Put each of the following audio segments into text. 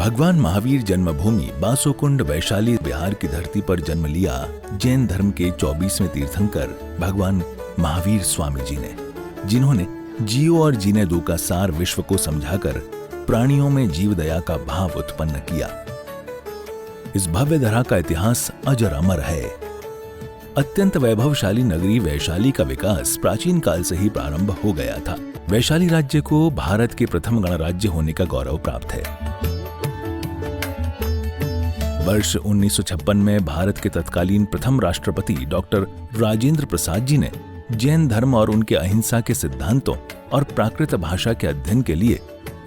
भगवान महावीर जन्मभूमि बासोकुंड वैशाली बिहार की धरती पर जन्म लिया जैन धर्म के 24वें तीर्थंकर भगवान महावीर स्वामी जी ने, जिन्होंने जियो और जीने दो का सार विश्व को समझाकर प्राणियों में जीव दया का भाव उत्पन्न किया। इस भव्य धरा का इतिहास अजर अमर है। अत्यंत वैभवशाली नगरी वैशाली का विकास प्राचीन काल से ही प्रारंभ हो गया था। वैशाली राज्य को भारत के प्रथम गणराज्य होने का गौरव प्राप्त है। वर्ष 1956 में भारत के तत्कालीन प्रथम राष्ट्रपति डॉक्टर राजेंद्र प्रसाद जी ने जैन धर्म और उनके अहिंसा के सिद्धांतों और प्राकृत भाषा के अध्ययन के लिए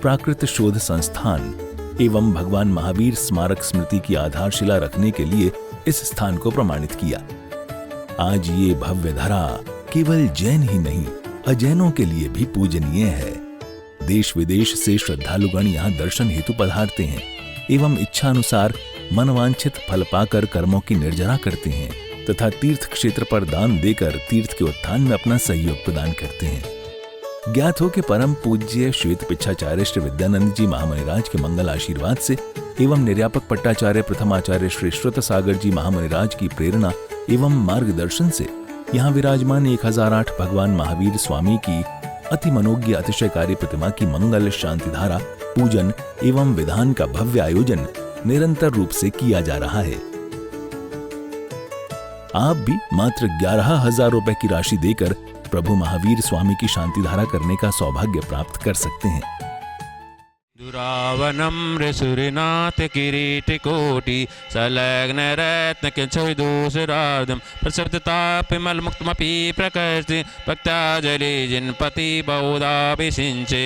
प्राकृत शोध संस्थान एवं भगवान महावीर स्मारक स्मृति की आधारशिला रखने के लिए इस स्थान को प्रमाणित किया। आज ये भव्य धरा केवल जैन ही नहीं, अजैनों के लिए भी पूजनीय है। देश विदेश से श्रद्धालुगण यहाँ दर्शन हेतु पधारते हैं एवं इच्छा अनुसार मनवांछित फल पाकर कर्मों की निर्जरा करते हैं तथा तीर्थ क्षेत्र पर दान देकर तीर्थ के उत्थान में अपना सहयोग प्रदान करते हैं। ज्ञात हो कि परम पूज्य श्वेत पिच्छाचार्य श्री विद्यानंद जी महामुनिराज के मंगल आशीर्वाद से एवं निर्यापक पट्टाचार्य प्रथमाचार्य श्री श्रुत सागर जी महामुनिराज की प्रेरणा एवं मार्गदर्शन से यहाँ विराजमान 1008 भगवान महावीर स्वामी की अति मनोज्ञ अतिशयकारी प्रतिमा की मंगल शांति धारा पूजन एवं विधान का भव्य आयोजन निरंतर रूप से किया जा रहा है। आप भी मात्र 11,000 रुपए की राशि देकर प्रभु महावीर स्वामी की शांति धारा करने का सौभाग्य प्राप्त कर सकते हैं। दुरावनम ऋसुरिनाथ किरीटिकोटि संलग्न रत्न किंचोदूषरार्धम प्रसप्ततापिमल मुक्तमपि प्रकृति भक्त्याजलि जिनपति बहुधाभिषिञ्चे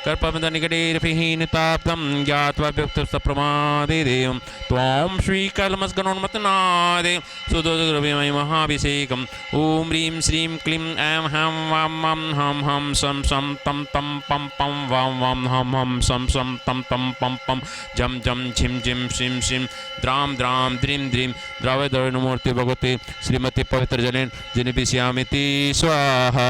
कर्पमदनिकटेरभिहीनताप्तं ज्ञात्वा व्यक्तप्रमादिदेवं त्वां श्रीकलमस्गणोन्मतनादे सुदोद्रव्यमय महाभिषेकम् ॐ ह्रीं श्रीं क्लीं ऐं हं वां मं हं हं सं सं तं तं पं पं वां वां हं हं सं सं तं तं पं पं जं जं झिं झिं श्रीं श्रीं द्रां द्रां द्रीं द्रीं द्रावदर्णमूर्ति भगवते श्रीमती पवित्र जलेन जिनिपिष्यामिति स्वाहा।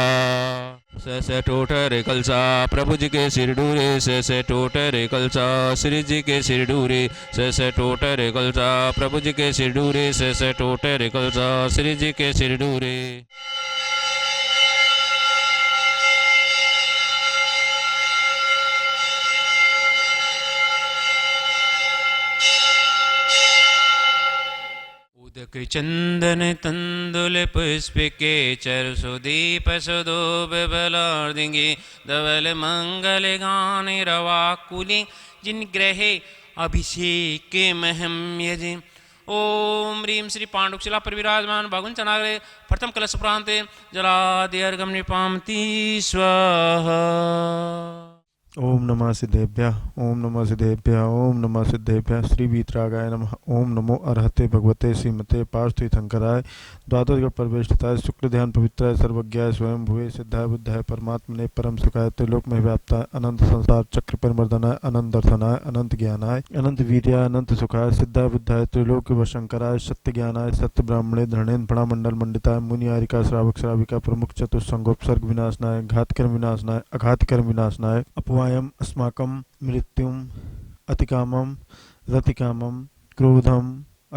से टोटरे कलसा प्रभु जी के सिर डूरे से टोटरे कलसा श्री जी के सिर डूरे से टोटरे कलसा प्रभु जी के सिर डूरे से टोटरे कलसा श्री जी के सिर डूरे। उदक चंदन तंदुल पुष्पिके चर सुदीप सुदोब बलार्दिंगे धवल मंगल गाने रवाकुले जिन ग्रहे अभिषेक महम यजे। ओम ह्रीं श्री पांडुशिला पर विराजमान भगवन् चनाग्रे प्रथम कलश प्रांते जलादि अर्घम निपामति स्वाहा। ओम नमः सिद्धेभ्यः ओम नमः सिद्धेभ्यः ओम नमः सिद्धेभ्यः श्री वीतरागाय नमः। ओम नमो अरहते भगवते श्रीमते पार्थतीर्थंकराय द्वादश प्रवेष्टिताय शुक्ल ध्यान पवित्राय सर्वज्ञाय स्वयं भुवे सिद्धाय बुद्धाय परमात्मने परम सुखाय त्रिलोक में व्याप्ताय अनंत संसार चक्र परिमर्दनाय अनंत दर्शनाय अनंत ज्ञानाय अनंत वीर्याय अनंत सुखाय सिद्धाय बुद्धाय त्रिलोक वशंकराय सत्य ज्ञानाय सत्य ब्राह्मणे धरणेन फणामंडल मंडिताय मुनियारिका श्रावक श्राविका प्रमुख चतुस्संगोपसर्ग विनाशनाय घातकर्म विनाशनाय अघातकर्म विनाशनाय अपवायम अस्माकं मृत्युम अतिकामम रतिकामम क्रोधम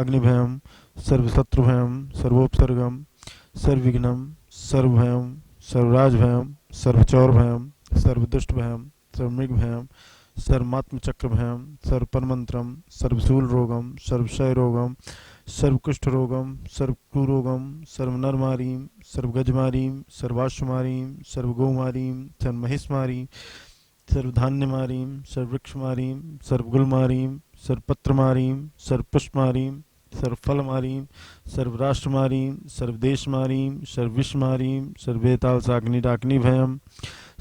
अग्निभयम सर्वशत्रुभयम सर्वोपसर्गम सर्वविघ्नम सर्वभयम सर्वराजभयम सर्वचौरभयम सर्वदुष्टभयम सर्वमृगभयम सर्वमात्मचक्रभयम सर्वपरमंत्रम सर्वशूल रोगम सर्वक्षय रोगम सर्वकुष्ठ रोगम सर्वक्रूरोगम सर्वनरमारीम सर्वगजमारीम सर्वाश्वमारीम सर्वगौमारीम सर्वमहिषमारीम सर्वधान्यमारीम सर्ववृक्षमारीम सर्वगुलमारीम सर्वपत्रमारीम सर्वपुष्पमारीम सर्वफलमारीम सर्वराष्ट्रमारीम सर्वदेशमारीम सर्वविश्वमारीम सर्वेतालसाग्निडाग्निभयम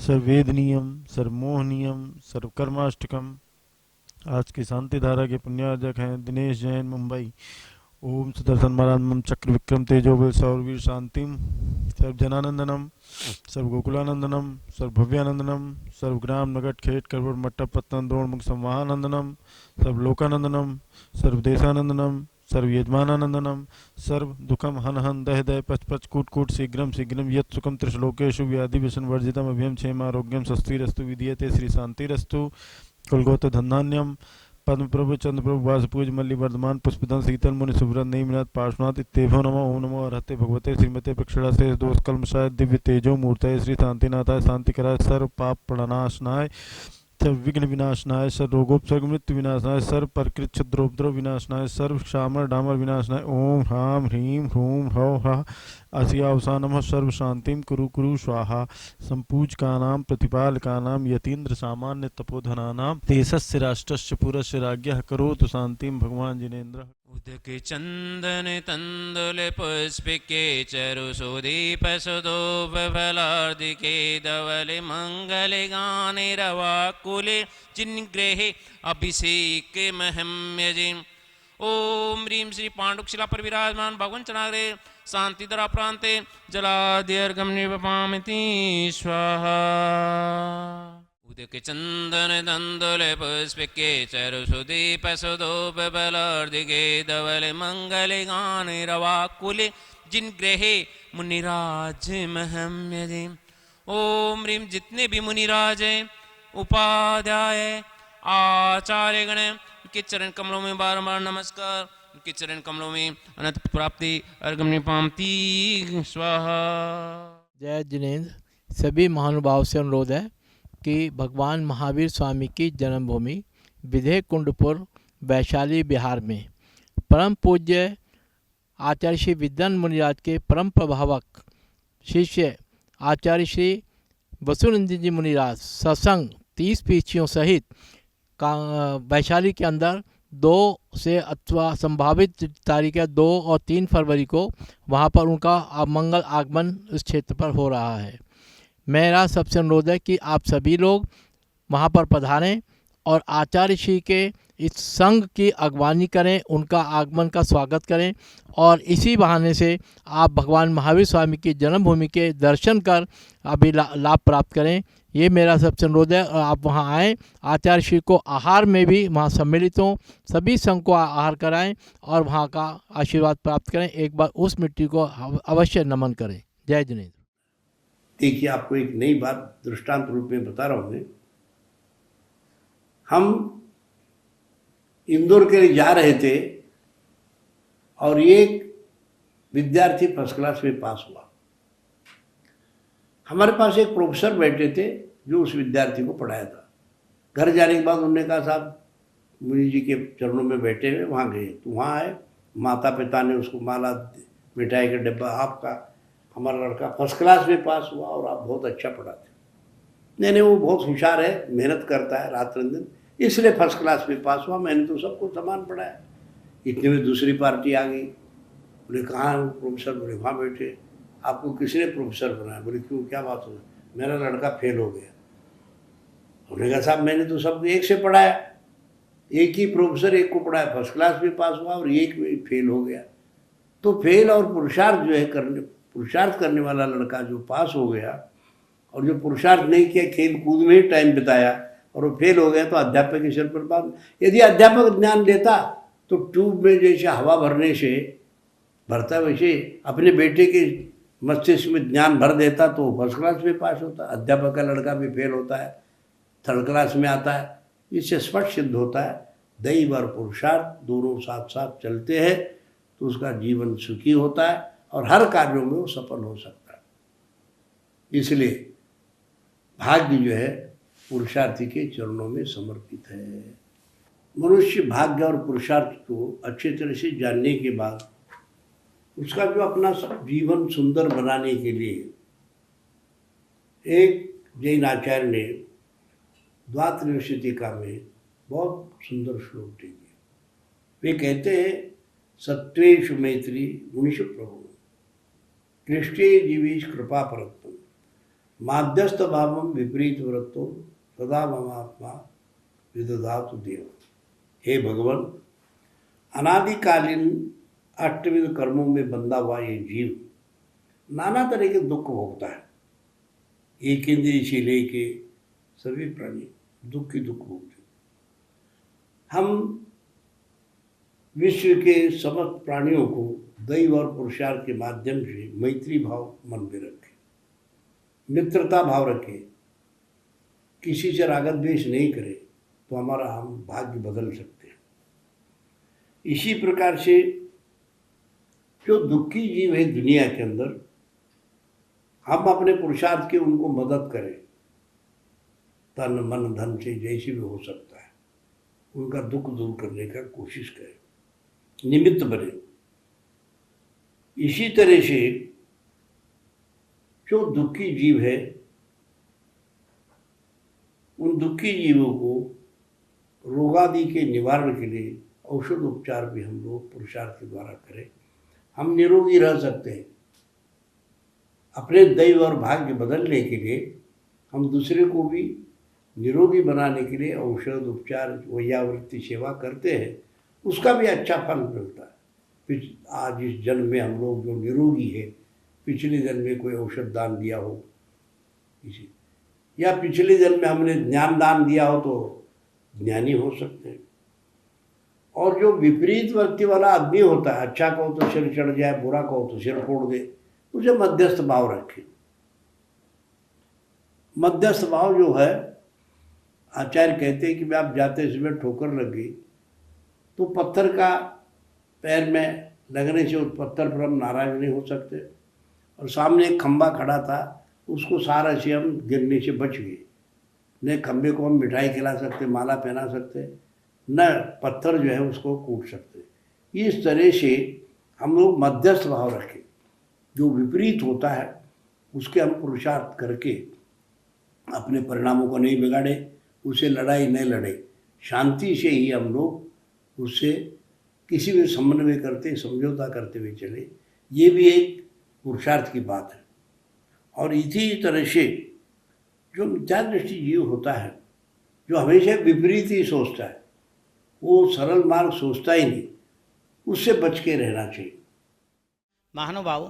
सर्ववेदनीयम सर्वमोहनीयम सर्वकर्माष्टकम। आज की शांति धारा के पुण्यार्जक हैं दिनेश जैन मुंबई। ओम सुदर्शन महाराज चक्र विक्रम तेजोबल सौरवीर शांतिम सर्वजनानंदनम सर्वगोकुलानंदनम सर्वभव्यानंदनम सर्वग्राम नगट खेट करवट मट्टा पत्तन द्रोण मुख संवाहानंदनम सर्वलोकानंदनम सर्वदेशानंदनम सर्वयजमानानंदनम सर्व दुखम हन हन दह दह पच पच कूट कूट शीघ्रम शीघ्रम यत् सुखम त्रिश्लोकेषु व्याधि विषण वर्जितम अभ्यम क्षेम आरोग्यम स्वस्तिरस्तु विधीयते श्री शांतिरस्तु कुलगोत्र धन्धान्यम पद्म प्रभु चंद्र प्रभु वासपूज मल्ली वर्धमान पुष्पदन शीतल मुनि सुब्रत नीमनाथ पार्श्वनाथ इत्येभ्यो नमः। ओम नमो अरहते भगवते श्रीमते प्रक्षणाशेष दोष कल्मषाय दिव्य तेजो मूर्तये श्री शांतिनाथाय शांतिकराय सर्व पाप प्रणाशनाय सर्व विघ्न विनाशनाय सर्व रोगोपसर्ग मृत्यु विनाशनाय सर्व प्रकृत क्षुद्रोपद्रव विनाशनाय सर्व शामर डामर विनाशनाय ओम ह्राम ह्रीम ह्रूम हौ हा असियावसानम सर्व शांतिम कुरु कुरु स्वाहा। संपूजकानां प्रतिपालकानां यतीन्द्र सामान्य तपोधनानां देशस्य राष्ट्रस्य पुरस्य राज्ञः करोतु शांतिं भगवान जिनेन्द्र। उदक चंदन तंदुल पुष्पिके चरु सुदीप सुदोपफलार्दिके धवल मंगल गाने रवाकुले जिनग्रहे अभिषेक महम्यजे। ओम ह्रीं श्री पांडुशिला पर विराजमान भगवान चनाग्रे शांतिधरा प्रांते जलाद्यर्घम निवपामिति स्वाहा। उदक चंदन तंदुल पुष्पिके चरु सुदीप सुदोपफलार्दिके धवल मंगल गाने रवाकुले जिनग्रहे मुनिराज महम्यजे। ओम ह्रीं जितने भी मुनिराज हैं, उपाध्याय, आचार्य गण के चरण कमलों में बारंबार नमस्कार। उनके चरण कमलों में अनंत प्राप्ति अर्घम निपामती स्वाहा। जय जिनेन्द्र। सभी महानुभाव से अनुरोध है कि भगवान महावीर स्वामी की जन्मभूमि विधेय कुंडपुर वैशाली बिहार में परम पूज्य आचार्य श्री विद्वान मुनिराज के परम प्रभावक शिष्य आचार्य श्री वसुनंदन जी मुनिराज सत्संग 30 पीढ़ियों सहित वैशाली के अंदर 2 से अथवा संभावित तारीखें 2 और 3 फरवरी को वहाँ पर उनका मंगल आगमन इस क्षेत्र पर हो रहा है। मेरा सबसे अनुरोध है कि आप सभी लोग वहाँ पर पधारें और आचार्य श्री के इस संघ की अगवानी करें, उनका आगमन का स्वागत करें और इसी बहाने से आप भगवान महावीर स्वामी की जन्मभूमि के दर्शन कर अभी लाभ प्राप्त करें। ये मेरा सबसे अनुरोध है और आप वहाँ आएँ, आचार्य श्री को आहार में भी वहाँ सम्मिलित हों, सभी संघ को आहार कराएं और वहाँ का आशीर्वाद प्राप्त करें। एक बार उस मिट्टी को अवश्य नमन करें। जय जिनेन्द्र। देखिए, आपको एक नई बात दृष्टांत रूप में बता रहा हूँ मैं। हम इंदौर के लिए जा रहे थे और एक विद्यार्थी फर्स्ट क्लास में पास हुआ। हमारे पास एक प्रोफेसर बैठे थे जो उस विद्यार्थी को पढ़ाया था। घर जाने के बाद उन्होंने कहा, साहब मुनि जी के चरणों में बैठे हुए वहाँ गए, तो वहाँ आए, माता पिता ने उसको माला, मिठाई का डिब्बा, आपका हमारा लड़का फर्स्ट क्लास में पास हुआ और आप बहुत अच्छा पढ़ाते। नहीं, वो बहुत होशियार है, मेहनत करता है रात दिन, इसलिए फर्स्ट क्लास में पास हुआ, मैंने तो सबको समान पढ़ाया। इतने में दूसरी पार्टी आ गई, बोले कहाँ है प्रोफेसर? बोले वहाँ बैठे। आपको किसने प्रोफेसर बनाया? बोले क्यों, क्या बात हो? मेरा लड़का फेल हो गया। उन्होंने कहा, साहब मैंने तो सब एक से पढ़ाया, एक ही प्रोफेसर एक को पढ़ाया, फर्स्ट क्लास में पास हुआ और एक में फेल हो गया। तो फेल और पुरुषार्थ जो है पुरुषार्थ करने वाला लड़का जो पास हो गया और जो पुरुषार्थ नहीं किया, खेल कूद में ही टाइम बिताया और वो फेल हो गया, तो अध्यापक के सिर पर बात। यदि अध्यापक ज्ञान देता तो ट्यूब में जैसे हवा भरने से भरता, वैसे अपने बेटे के मस्तिष्क में ज्ञान भर देता तो फर्स्ट क्लास में पास होता। अध्यापक का लड़का भी फेल होता है, थर्ड क्लास में आता है। इससे स्पष्ट सिद्ध होता है दैव और पुरुषार्थ दोनों साथ साथ चलते हैं तो उसका जीवन सुखी होता है और हर कार्यों में वो सफल हो सकता है। इसलिए भाग्य जो है पुरुषार्थी के चरणों में समर्पित है। मनुष्य भाग्य और पुरुषार्थ को अच्छे तरह से जानने के बाद उसका जो अपना जीवन सुंदर बनाने के लिए, एक जैन आचार्य ने द्वात्रिंशतिका में बहुत सुंदर श्लोक दिए। वे कहते हैं, सत्वेषु मैत्री गुणेषु प्रभु कृष्णे जीवेश कृपा परत्तम माध्यस्थ भावम विपरीत वृत्तो सदा ममात्मा विदधातु देव। हे भगवान, अनादिकालीन अष्टविध कर्मों में बंधा हुआ ये जीव नाना तरह के दुख भोगता है। एक इंद्रिय से लेके सभी प्राणी दुख की दुख भोगते। हम विश्व के समस्त प्राणियों को दैव और पुरुषार्थ के माध्यम से मैत्री भाव मन में रखें, मित्रता भाव रखें, किसी से राग द्वेष नहीं करें, तो हमारा हम भाग्य बदल सकते हैं। इसी प्रकार से जो दुखी जीव है दुनिया के अंदर, हम अपने पुरुषार्थ के उनको मदद करें, तन मन धन से जैसे भी हो सकता है उनका दुख दूर करने का कोशिश करें, निमित्त बने। इसी तरह से जो दुखी जीव है उन दुखी जीवों को रोगादि के निवारण के लिए औषध उपचार भी हम लोग पुरुषार्थ के द्वारा करें, हम निरोगी रह सकते हैं। अपने दैव और भाग्य बदलने के लिए हम दूसरे को भी निरोगी बनाने के लिए औषध उपचार वैयावृत्ति सेवा करते हैं, उसका भी अच्छा फल मिलता है। आज इस जन्म में हम लोग जो निरोगी है, पिछले जन्म में कोई औषध दान दिया हो किसी, या पिछले जन्म में हमने ज्ञान दान दिया हो तो ज्ञानी हो सकते हैं। और जो विपरीत वृत्ति वाला आदमी होता है, अच्छा कहो तो सिर चढ़ जाए, बुरा कहो तो सिर फोड़ दे, उसे मध्यस्थ भाव रखें। मध्यस्थ भाव जो है, आचार्य कहते हैं कि आप जाते समय ठोकर लग गई तो पत्थर का पैर में लगने से उस पत्थर पर हम नाराज नहीं हो सकते, और सामने एक खंबा खड़ा था उसको सारा से हम गिरने से बच गए। न खंबे को हम मिठाई खिला सकते, माला पहना सकते, न पत्थर जो है उसको कूट सकते। इस तरह से हम लोग मध्यस्थ भाव रखें, जो विपरीत होता है उसके हम पुरुषार्थ करके अपने परिणामों को नहीं बिगाड़े, उसे लड़ाई नहीं लड़े, शांति से ही हम लोग उससे किसी भी समन्वय करते समझौता करते हुए चले। ये भी एक पुरुषार्थ की बात है। और इसी तरह से जो मिथ्या दृष्टि जीव होता है, जो हमेशा विपरीत ही सोचता है, वो सरल मार्ग सोचता ही नहीं, उससे बच के रहना चाहिए। महानुभाव,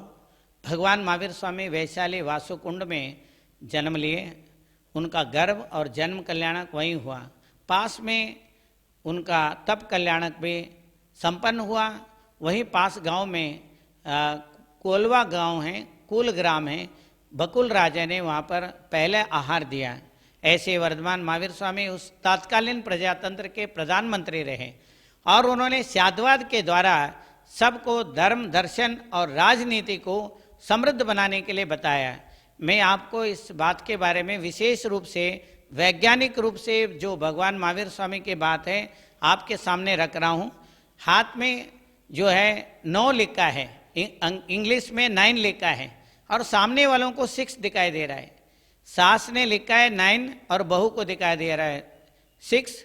भगवान महावीर स्वामी वैशाली वासुकुंड में जन्म लिए। उनका गर्भ और जन्म कल्याणक वहीं हुआ। पास में उनका तप कल्याणक भी संपन्न हुआ। वहीं पास गांव में कोलवा गांव है, कुल ग्राम है, बकुल राजा ने वहाँ पर पहले आहार दिया। ऐसे वर्धमान महावीर स्वामी उस तत्कालीन प्रजातंत्र के प्रधानमंत्री रहे और उन्होंने साध्यवाद के द्वारा सबको धर्म, दर्शन और राजनीति को समृद्ध बनाने के लिए बताया। मैं आपको इस बात के बारे में विशेष रूप से वैज्ञानिक रूप से जो भगवान महावीर स्वामी की बात है आपके सामने रख रहा हूँ। हाथ में जो है 9 लिखा है, इंग्लिश में 9 लिखा है और सामने वालों को 6 दिखाई दे रहा है। सास ने लिखा है 9 और बहू को दिखाई दे रहा है 6।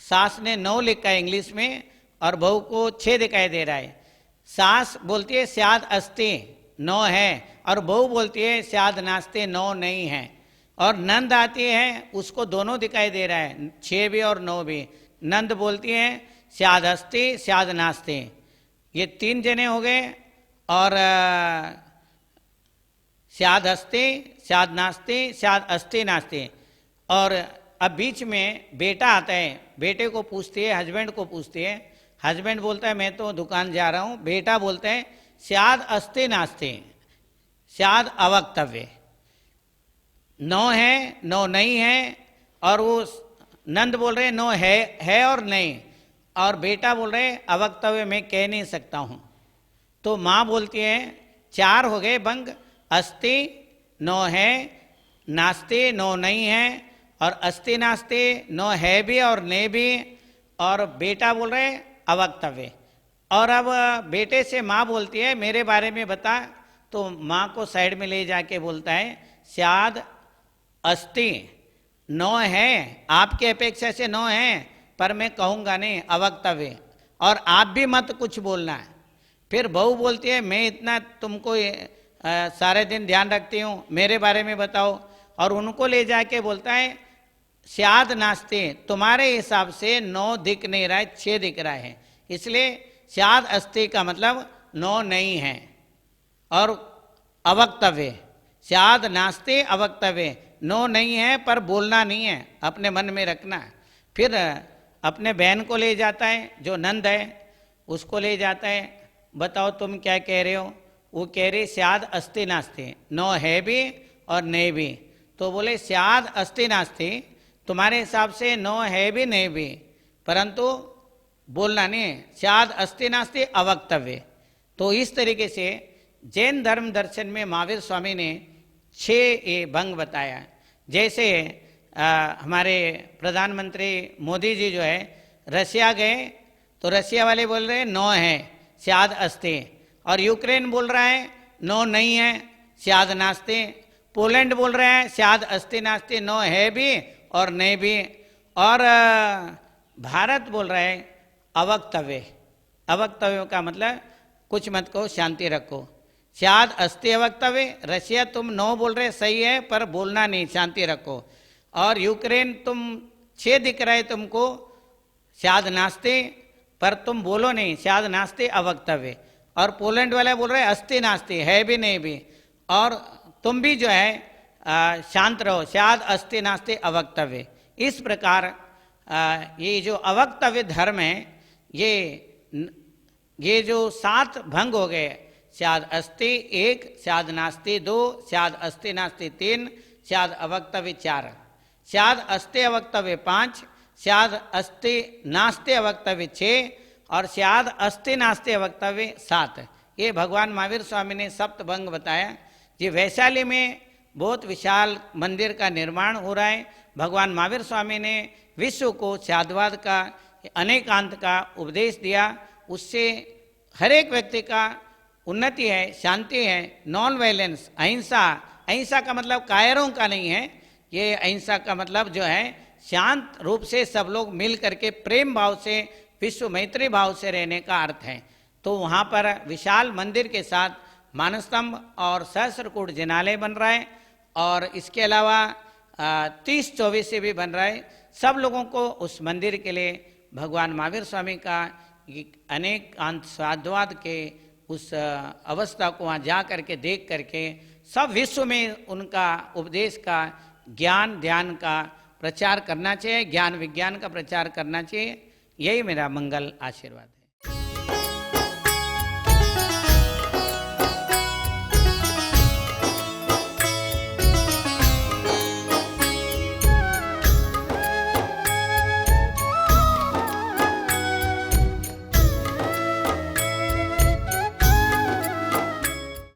सास ने 9 लिखा है इंग्लिश में और बहू को 6 दिखाई दे रहा है। सास बोलती है स्याद अस्ते 9 है और बहू बोलती है स्याद नास्ते 9 नहीं है। और नंद आती है, उसको दोनों दिखाई दे रहा है, 6 भी और 9 भी। नंद बोलती है स्याद हस्ते स्याद नास्ते। ये 3 जने हो गए। और स्याद हस्ते स्याद नास्ते स्याद अस्ते नास्ते। और अब बीच में बेटा आता है, बेटे को पूछती है, हस्बैंड को पूछती है। हस्बैंड बोलता है मैं तो दुकान जा रहा हूँ। बेटा बोलता है स्याद अस्ते नास्ते स्याद अवक्तव्य। 9 है 9 नहीं है। और वो नंद बोल रहे 9 है और नहीं। और बेटा बोल रहे अवक्तव्य मैं कह नहीं सकता हूँ। तो माँ बोलती है 4 हो गए बंग। अस्ति 9 है, नास्ते 9 नहीं है, और अस्ति नास्ते 9 है भी और नहीं भी। और बेटा बोल रहे अवक्तव्य। और अब बेटे से माँ बोलती है मेरे बारे में बता। तो माँ को साइड में ले जाके बोलता है स्याद अस्ति 9 है, आपके अपेक्षा से 9 है, पर मैं कहूँगा नहीं अवक्तव्य। और आप भी मत कुछ बोलना है। फिर बहू बोलती है मैं इतना तुमको सारे दिन ध्यान रखती हूँ, मेरे बारे में बताओ। और उनको ले जाके बोलता है स्याद नास्ते तुम्हारे हिसाब से 9 दिख नहीं रहा है, 6 दिख रहा है, इसलिए स्याद अस्ति का मतलब 9 नहीं है। और अवक्तव्य स्याद नास्ते अवक्तव्य 9 नहीं है, पर बोलना नहीं है, अपने मन में रखना है। फिर अपने बहन को ले जाता है, जो नंद है उसको ले जाता है, बताओ तुम क्या कह रहे हो। वो कह रही स्याद अस्ति नास्ते 9 है भी और नहीं भी। तो बोले स्याद अस्ति नास्ते तुम्हारे हिसाब से नो है भी नहीं भी, परंतु बोलना नहीं है, स्याद अस्ति नास्ति अवक्तव्य। तो इस तरीके से जैन धर्म दर्शन में महावीर स्वामी ने 6 ये भंग बताया। जैसे हमारे प्रधानमंत्री मोदी जी जो है रशिया गए तो रशिया वाले बोल रहे हैं नो है स्याद अस्ति, और यूक्रेन बोल रहा है नो नहीं है स्याद नास्ति, पोलैंड बोल रहे हैं स्याद अस्ति नास्ति, नो है भी और नहीं भी, और भारत बोल रहा है अवक्तव्य। अवक्तव्य का मतलब कुछ मत कहो, शांति रखो, स्याद अस्ति अवक्तव्य। रशिया तुम नो बोल रहे सही है पर बोलना नहीं, शांति रखो। और यूक्रेन तुम 6 दिख रहा है तुमको स्याद नास्ति, पर तुम बोलो नहीं, स्याद नास्ति अवक्तव्य। और पोलैंड वाला बोल रहे अस्ति नास्ति, है भी नहीं भी, और तुम भी जो है शांत रहो, स्याद अस्ति नास्ति अवक्तव्य। इस प्रकार ये जो अवक्तव्य धर्म है, ये जो 7 भंग हो गए, स्याद अस्ति 1, स्याद नास्ति 2, स्याद अस्ति नास्ति 3, स्याद अवक्तव्य 4, स्याद अस्ति अवक्तव्य 5, स्याद अस्ति नास्ति अवक्तव्य 6, और स्याद अस्ति नास्ति अवक्तव्य 7। ये भगवान महावीर स्वामी ने सप्तभंग बताया। जी वैशाली में बहुत विशाल मंदिर का निर्माण हो रहा है। भगवान महावीर स्वामी ने विश्व को स्याद्वाद का, अनेकांत का उपदेश दिया। उससे हर एक व्यक्ति का उन्नति है, शांति है, नॉन वायलेंस, अहिंसा। अहिंसा का मतलब कायरों का नहीं है, ये अहिंसा का मतलब जो है शांत रूप से सब लोग मिल करके प्रेम भाव से, विश्व मैत्री भाव से रहने का अर्थ है। तो वहाँ पर विशाल मंदिर के साथ मानस्तंभ और सहस्त्रकूट जिनालय बन रहा है, और इसके अलावा 30-24 से भी बन रहा है। सब लोगों को उस मंदिर के लिए भगवान महावीर स्वामी का अनेक अंत स्वाद्वाद के उस अवस्था को वहाँ जा करके देख करके सब विश्व में उनका उपदेश का, ज्ञान ध्यान का प्रचार करना चाहिए, ज्ञान विज्ञान का प्रचार करना चाहिए। यही मेरा मंगल आशीर्वाद है।